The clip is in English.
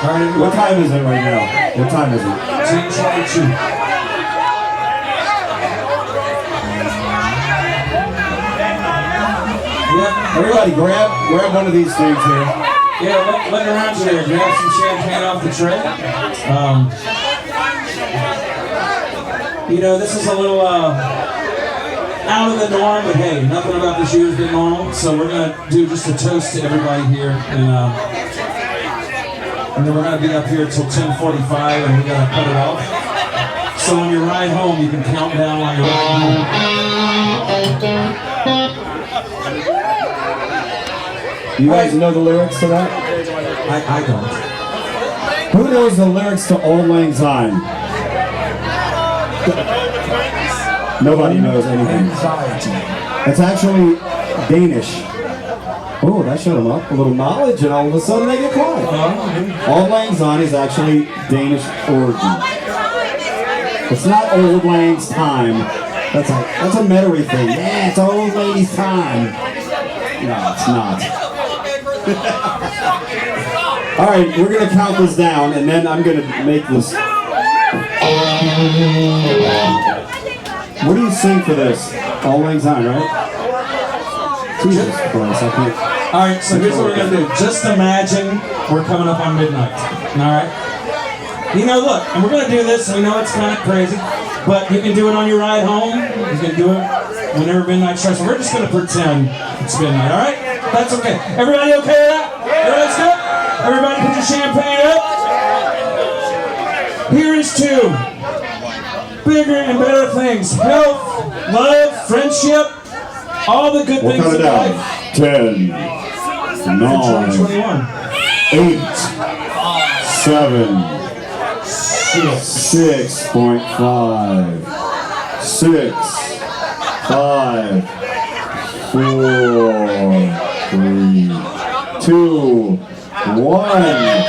right, what time is it right now? What time is it? 10:22. Yeah, everybody grab one of these things here. Yeah, look around you there. Grab some champagne off the tray. You know, this is a little out of the norm, but hey, nothing about this year has been normal. So we're gonna do just a toast to everybody here, and then we're gonna be up here till 10:45, and we're gonna cut it off. So when you ride home, you can count down while you're riding home. You guys know the lyrics to that? I don't. Who knows the lyrics to Old Lang Syne? Nobody knows anything. It's actually Danish. Oh, that shut them up. A little knowledge, and all of a sudden they get quiet. Old Lang Syne is actually Danish origin. It's not Old Lang's time. That's a Metairie thing. Yeah, it's Old Lady's time. No, it's not. All right, we're gonna count this down, and then I'm gonna make this. What do you sing for this? Old Lang Syne, right? Jesus Christ, I can't. All right, so here's what we're gonna do. Just imagine we're coming up on midnight. All right. You know, look, and we're gonna do this. We know it's kind of crazy, but you can do it on your ride home. You can do it whenever midnight strikes. We're just gonna pretend it's midnight. All right? That's okay. Everybody okay with that? Everybody's good? Everybody put your champagne up. Here is to bigger and better things. Health, love, friendship, all the good things in life. 10, 9, 8, 7, 6.5, 6, 5, 4, 3, 2, 1.